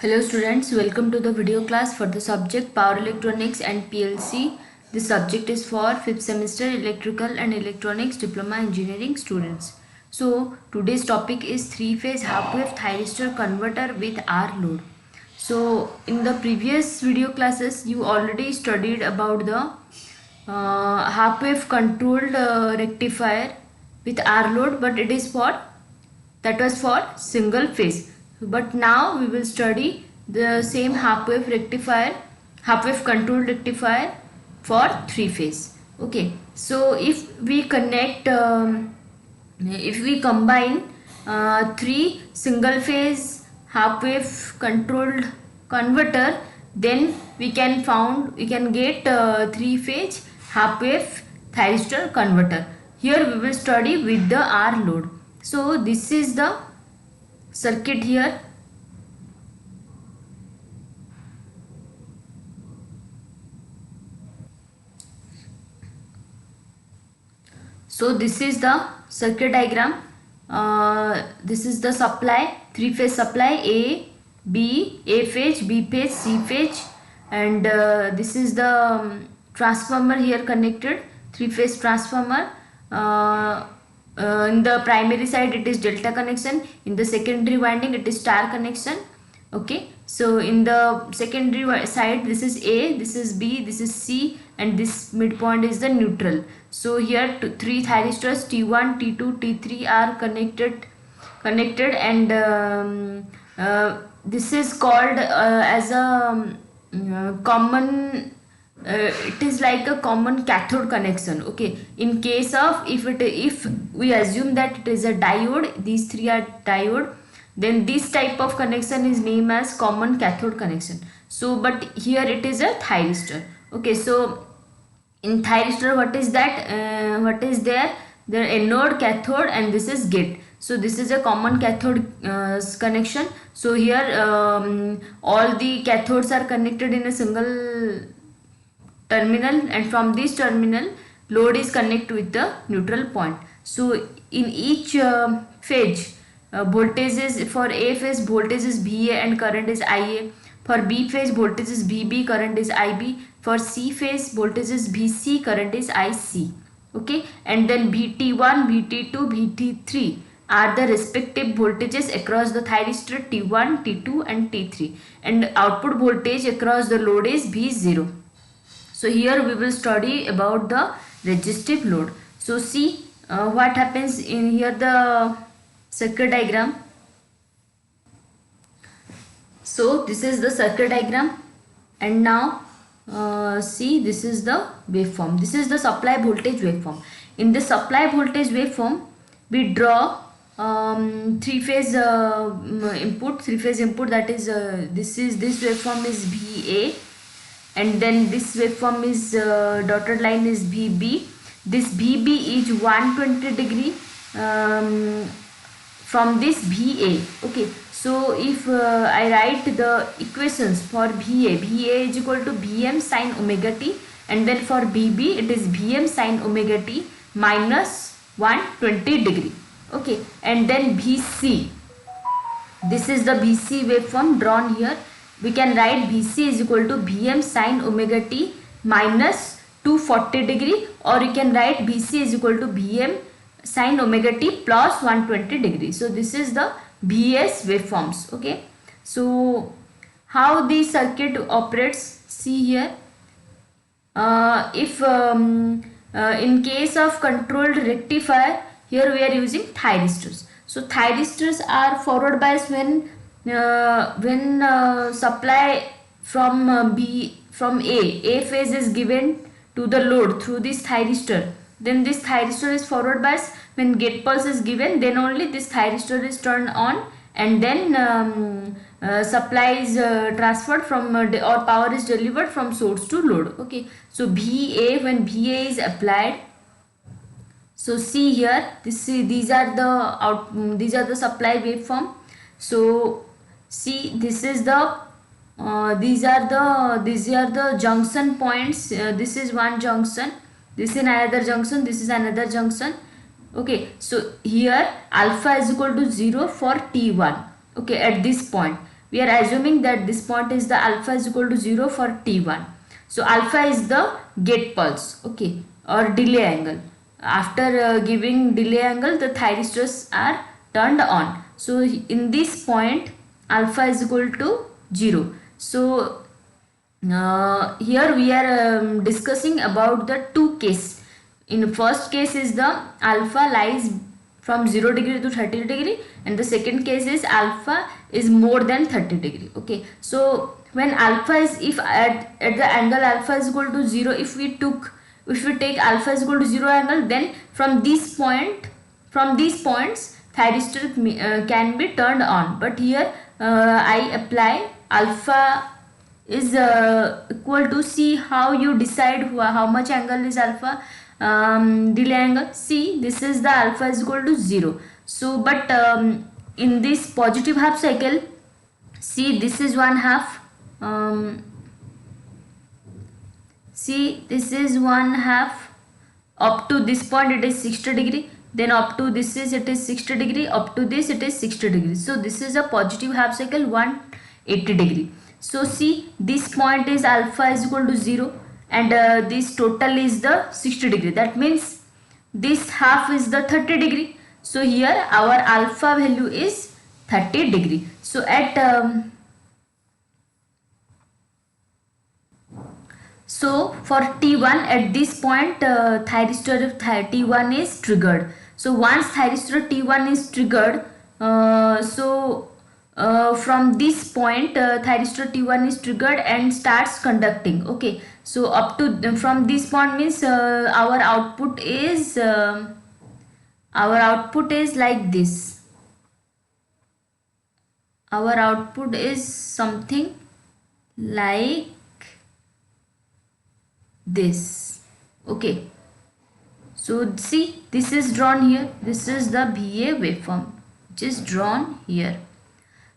Hello students, welcome to the video class for the subject Power Electronics and PLC. This subject is for 5th semester Electrical and Electronics Diploma Engineering students. So today's topic is 3-phase half-wave thyristor converter with R load. So in the previous video classes you already studied about the half-wave controlled rectifier with R load, but it is for that was for single phase. But now we will study the same half-wave rectifier, half-wave controlled rectifier for 3-phase. Okay, so if we combine 3 single phase half-wave controlled converter, then we can get 3-phase half-wave thyristor converter. Here we will study with the R load. So this is the circuit here. So this is the circuit diagram. This is the supply, 3-phase supply, A phase, B phase, C phase, and this is the transformer here connected, 3-phase transformer. In the primary side it is delta connection, in the secondary winding it is star connection. Okay, so in the secondary side this is A, this is B, this is C, and this midpoint is the neutral. So here 3 thyristors T1, T2, T3 are connected, and this is called as a common it is like a common cathode connection. Okay, in case of if we assume that it is a diode, these 3 are diode, then this type of connection is named as common cathode connection. So but here it is a thyristor. Okay, so in thyristor what is that, what is there anode, cathode, and this is gate. So this is a common cathode connection. So here all the cathodes are connected in a single terminal, and from this terminal load is connected with the neutral point. So in each phase voltage is, for A phase voltage is VA and current is IA, for B phase voltage is VB, current is IB, for C phase voltage is VC, current is IC. Okay, and then VT1, VT2, VT3 are the respective voltages across the thyristor T1, T2 and T3, and output voltage across the load is V0. So here we will study about the resistive load. So see what happens in here, the circuit diagram. So this is the circuit diagram, and now see, this is the waveform. This is the supply voltage waveform. In the supply voltage waveform we draw 3-phase input, that is this waveform is VA, and then this waveform is dotted line is VB. This VB is 120 degree from this VA. Okay, so if I write the equations for VA is equal to Vm sin omega t, and then for VB it is Vm sin omega t minus 120 degree. Okay, and then VC, this is the VC waveform drawn here. We can write VC is equal to Vm sin omega t minus 240 degree, or you can write VC is equal to Vm sin omega t plus 120 degree. So this is the VS waveforms. Okay, so how the circuit operates, see here. If in case of controlled rectifier, here we are using thyristors. So thyristors are forward bias when supply from A phase is given to the load through this thyristor, then this thyristor is forward bias. When gate pulse is given, then only this thyristor is turned on, and then supply is transferred from or power is delivered from source to load. Okay, so VA, when VA is applied, so see here, these are the supply waveform. So see, this is the these are the junction points. This is one junction, this is another junction, this is another junction. Okay, so here alpha is equal to 0 for T1. Okay, at this point, we are assuming that this point is the alpha is equal to 0 for t1. So alpha is the gate pulse, okay, or delay angle. After giving delay angle, the thyristors are turned on. So in this point, alpha is equal to 0. So here we are discussing about the two case. In first case is the alpha lies from 0 degree to 30 degree, and the second case is alpha is more than 30 degree. Okay, so when alpha is, if at the angle alpha is equal to 0, if we take alpha is equal to 0 angle, then from these points thyristor can be turned on. But here I apply alpha is equal to, see how you decide how much angle is alpha delay angle. See, this is the alpha is equal to 0. So but in this positive half cycle, see, this is one half, see, this is one half, up to this point it is 60 degree, then up to this is it is 60 degree, up to this it is 60 degree. So this is a positive half cycle 180 degree. So see, this point is alpha is equal to 0, and this total is the 60 degree. That means this half is the 30 degree. So here our alpha value is 30 degree. So at so for T1, at this point thyristor of T1 is triggered. So once thyristor T1 is triggered, from this point thyristor T1 is triggered and starts conducting. Okay, so up to from this point means our output is like this. Our output is something like this. Okay, so see, this is drawn here. This is the VA waveform which is drawn here.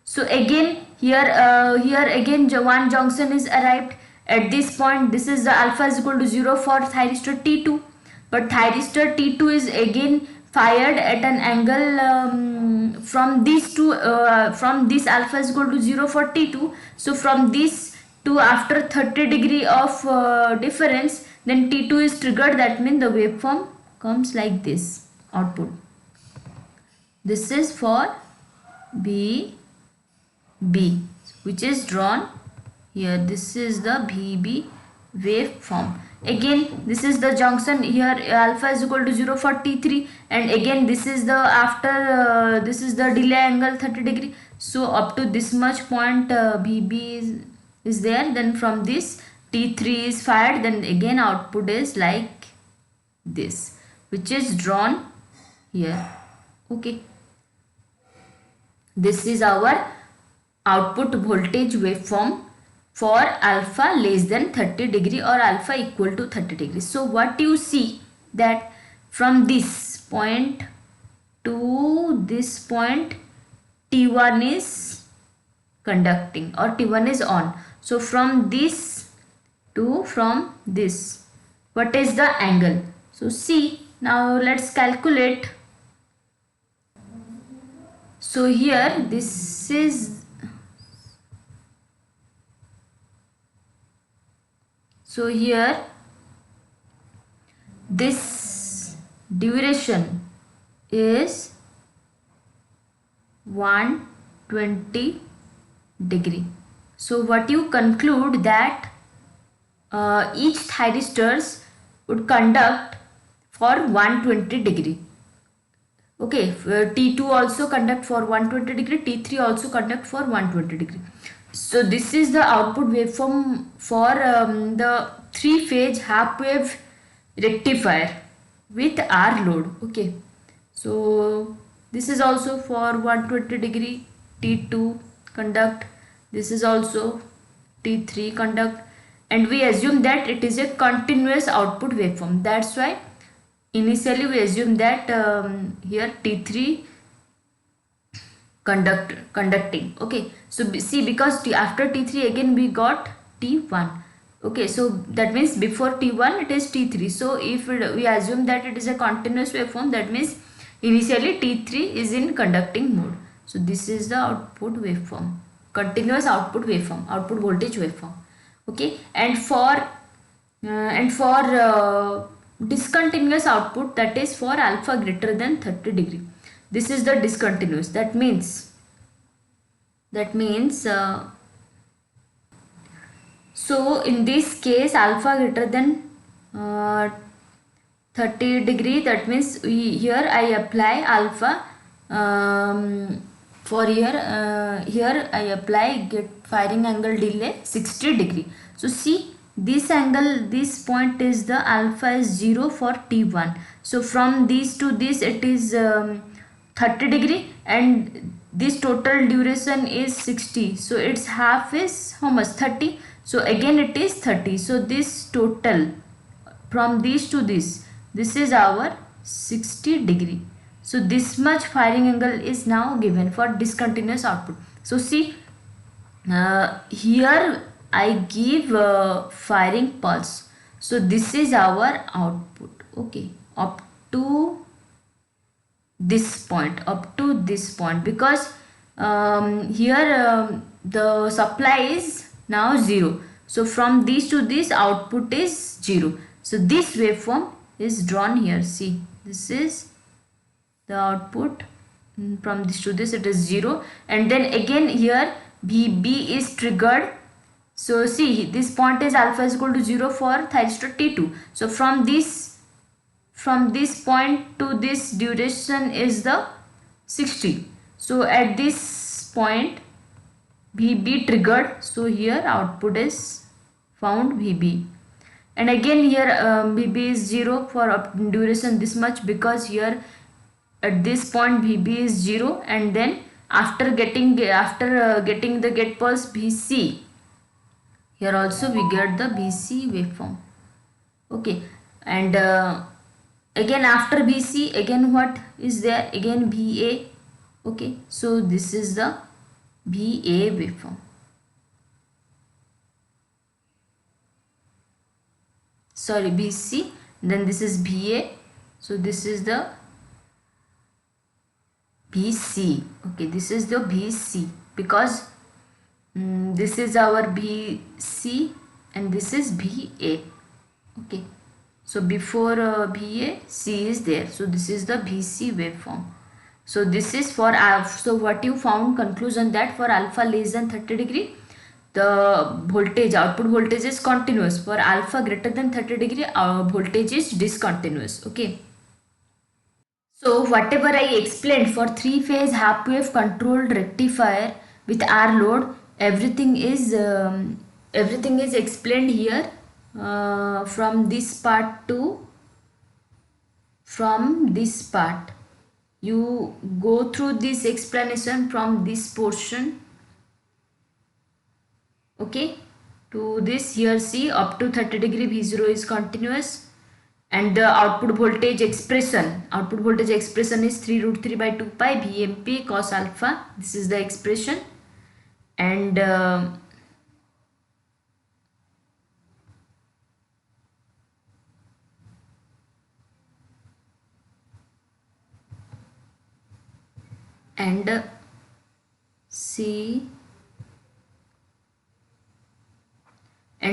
So again here again one junction is arrived. At this point, this is the alpha is equal to 0 for thyristor T2, but thyristor T2 is again fired at an angle from these two, from this alpha is equal to 0 for T2. So from this to after 30 degree of difference, then T2 is triggered. That means the waveform comes like this output. This is for B, which is drawn here. This is the VB waveform. Again, this is the junction. Here alpha is equal to 0 for T3, and again this is the after this is the delay angle 30 degree. So up to this much point VB is there. Then from this T3 is fired. Then again output is like this, which is drawn here. Okay, this is our output voltage waveform for alpha less than 30 degree or alpha equal to 30 degree. So what you see that from this point to this point T1 is conducting or T1 is on. So from this to from this, what is the angle? So see, now let's calculate. So here this is, so here this duration is 120 degree. So what you conclude that each thyristors would conduct for 120 degree. Okay, T2 also conduct for 120 degree, T3 also conduct for 120 degree. So this is the output waveform for the 3-phase half wave rectifier with R load. Okay, so this is also for 120 degree T2 conduct, this is also T3 conduct, and we assume that it is a continuous output waveform. That's why initially we assume that here T3 conducting. Okay, so see, because after T3 again we got T1. Okay, so that means before T1 it is T3. So if we assume that it is a continuous waveform, that means initially T3 is in conducting mode. So this is the output waveform. continuous output waveform, output voltage waveform. Okay, and for discontinuous output, that is for alpha greater than 30 degree, this is the discontinuous. That means so in this case alpha greater than uh, 30 degree, that means here I apply alpha, for here I apply get firing angle delay 60 degree. So see, this angle, this point is the alpha is 0 for T1. So from this to this it is 30 degree, and this total duration is 60. So its half is how much? 30. So again it is 30. So this total from this to this is our 60 degree. So this much firing angle is now given for discontinuous output. So see, here I give firing pulse. So this is our output. Okay, up to this point, because here the supply is now 0. So from this to this output is 0. So this waveform is drawn here. See, this is the output. From this to this it is 0, and then again here VB is triggered. So see, this point is alpha is equal to 0 for thyristor T2. So from this point to this duration is the 60. So at this point VB triggered. So here output is found VB, and again here VB is 0 for duration this much, because here at this point VB is 0, and then after getting the get pulse BC, here also we get the BC waveform. Okay, and again after BC, again what is there? Again VA. Okay, so this is the VA waveform. Sorry, BC, then this is VA. So this is the BC. Okay, this is the BC, because this is our BC and this is BA. Okay, so before BA, C is there. So this is the BC waveform. So this is for so what you found conclusion, that for alpha less than 30 degree the voltage, output voltage is continuous. For alpha greater than 30 degree our voltage is discontinuous. Okay. So whatever I explained for 3-phase half wave controlled rectifier with R load, everything is explained here, from this part to from this part. You go through this explanation from this portion, okay, to this. Here see, up to 30 degree V0 is continuous, and the output voltage expression is 3 root 3 by 2 pi VMP cos alpha. This is the expression, and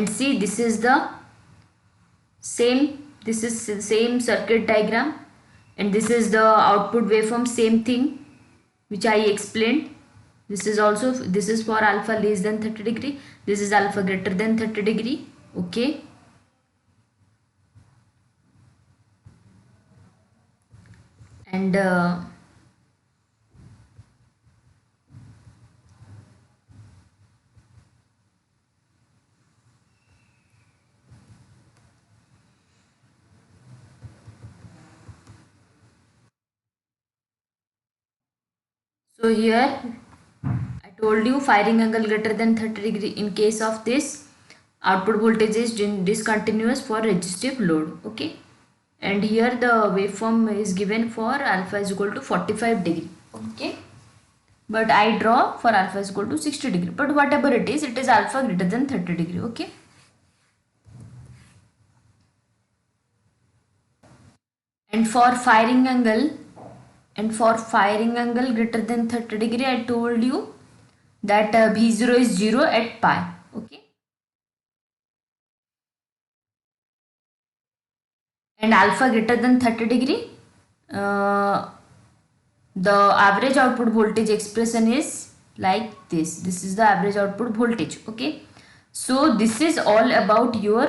see, this is the same circuit diagram, and this is the output waveform, same thing which I explained. This is for alpha less than 30 degree, this is alpha greater than 30 degree. Okay, and so here I told you firing angle greater than 30 degree. In case of this, output voltage is discontinuous for resistive load. Okay, and here the waveform is given for alpha is equal to 45 degree. Okay, but I draw for alpha is equal to 60 degree, but whatever it is alpha greater than 30 degree. Okay, and for firing angle greater than 30 degree, I told you that v0 is 0 at pi. Okay, and alpha greater than 30 degree, uh, the average output voltage expression is like this is the average output voltage. Okay, so this is all about your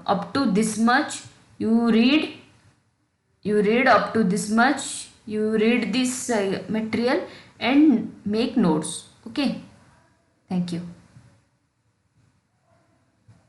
up to this much you read, up to this much, you read this material and make notes. Okay, thank you.